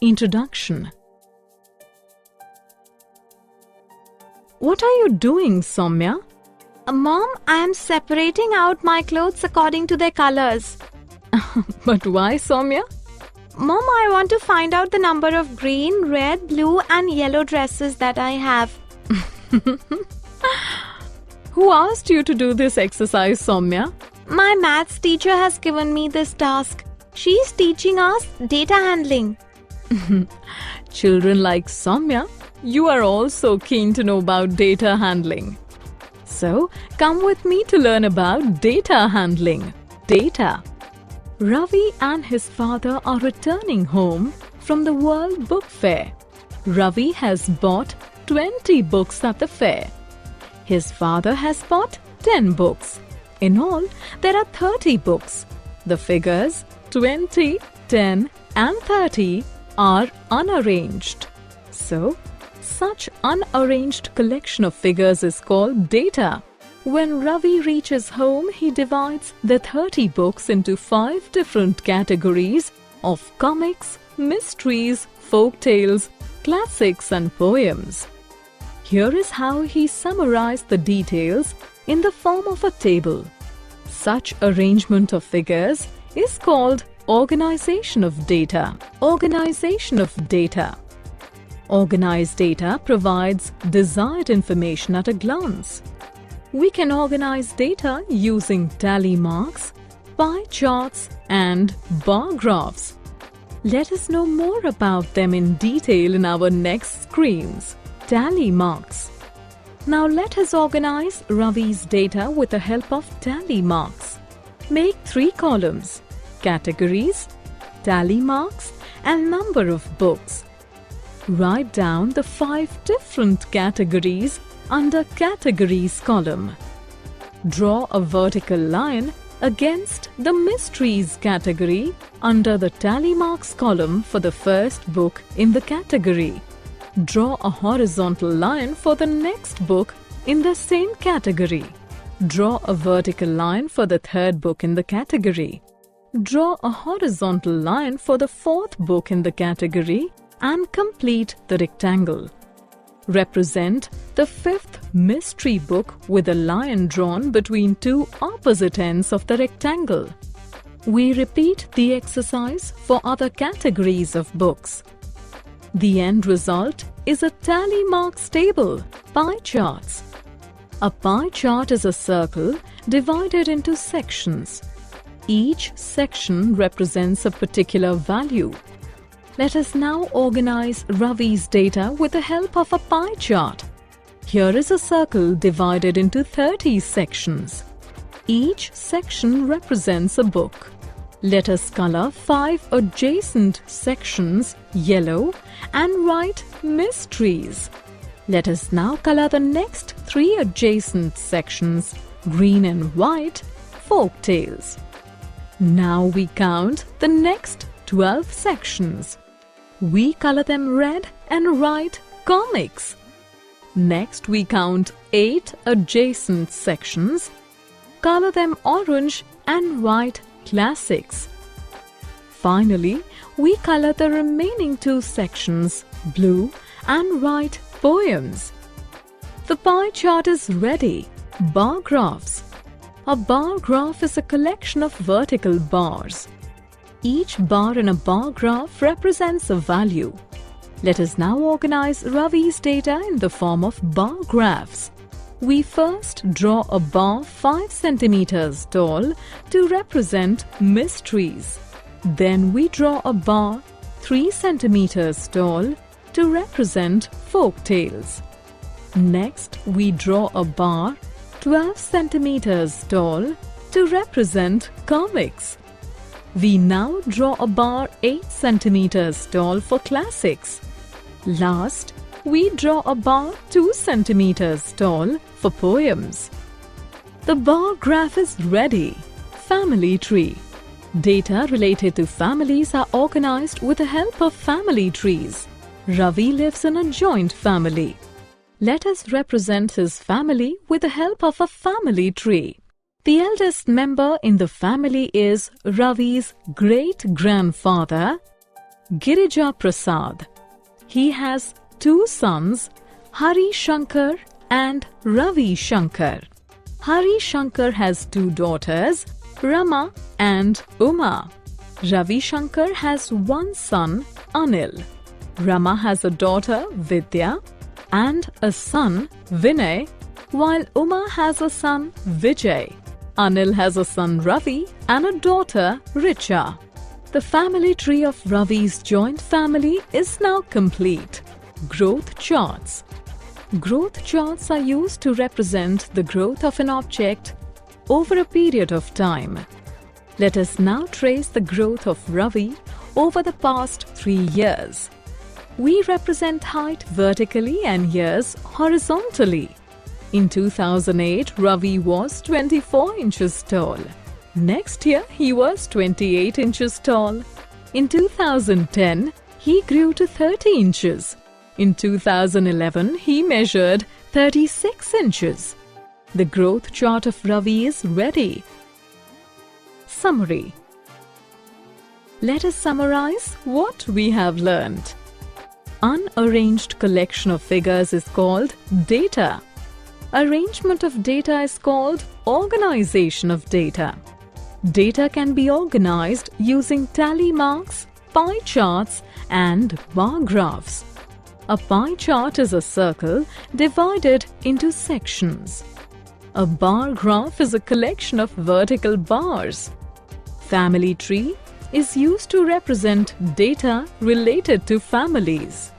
Introduction. What are you doing, Soumya? Mom, I am separating out my clothes according to their colors. But why, Soumya? Mom, I want to find out the number of green, red, blue and yellow dresses that I have. Who asked you to do this exercise, Soumya? My maths teacher has given me this task. She is teaching us data handling. Children like Soumya, you are also keen to know about data handling. So, come with me to learn about data handling. Data. Ravi and his father are returning home from the World Book Fair. Ravi has bought 20 books at the fair. His father has bought 10 books. In all, there are 30 books. The figures 20, 10 and 30 are unarranged. So, such unarranged collection of figures is called data. When Ravi reaches home, he divides the 30 books into 5 different categories of comics, mysteries, folk tales, classics and poems. Here is how he summarized the details in the form of a table. Such arrangement of figures is called organization of data. Organization of data. Organized data provides desired information at a glance. We can organize data using tally marks, pie charts and bar graphs. Let us know more about them in detail in our next screens. Tally marks. Now let us organize Ravi's data with the help of tally marks. Make 3 columns: categories, tally marks and number of books. Write down the 5 different categories under categories column. Draw a vertical line against the mysteries category under the tally marks column for the first book in the category. Draw a horizontal line for the next book in the same category. Draw a vertical line for the third book in the category. Draw a horizontal line for the fourth book in the category and complete the rectangle. Represent the 5th mystery book with a line drawn between 2 opposite ends of the rectangle. We repeat the exercise for other categories of books. The end result is a tally marks table, pie charts. A pie chart is a circle divided into sections. Each section represents a particular value. Let us now organize Ravi's data with the help of a pie chart. Here is a circle divided into 30 sections. Each section represents a book. Let us color 5 adjacent sections yellow and write mysteries. Let us now color the next 3 adjacent sections green and white, folk tales. Now we count the next 12 sections. We color them red and write comics. Next we count 8 adjacent sections. Color them orange and write classics. Finally, we color the remaining 2 sections blue and write poems. The pie chart is ready. Bar graphs. A bar graph is a collection of vertical bars. Each bar in a bar graph represents a value. Let us now organize Ravi's data in the form of bar graphs. We first draw a bar 5 centimeters tall to represent mysteries. Then we draw a bar 3 centimeters tall to represent folk tales. Next, we draw a bar 12 centimeters tall to represent comics. We now draw a bar 8 centimeters tall for classics. Last, we draw a bar 2 centimeters tall for poems. The bar graph is ready. Family tree. Data related to families are organized with the help of family trees. Ravi lives in a joint family. Let us represent his family with the help of a family tree. The eldest member in the family is Ravi's great-grandfather. Girija Prasad. He has two sons, Hari Shankar and Ravi Shankar. Hari Shankar has two daughters, Rama and Uma. Ravi Shankar has one son, Anil. Rama has a daughter, Vidya, and a son, Vinay, while Uma has a son, Vijay. Anil has a son, Ravi, and a daughter, Richa. The family tree of Ravi's joint family is now complete. Growth charts. Growth charts are used to represent the growth of an object over a period of time. Let us now trace the growth of Ravi over the past 3 years. We represent height vertically and years horizontally. In 2008, Ravi was 24 inches tall. Next year, he was 28 inches tall. In 2010, he grew to 30 inches. In 2011, he measured 36 inches. The growth chart of Ravi is ready. Summary. Let us summarize what we have learned. Unarranged collection of figures is called data. Arrangement of data is called organization of data. Data can be organized using tally marks, pie charts, and bar graphs. A pie chart is a circle divided into sections. A bar graph is a collection of vertical bars. Family tree is used to represent data related to families.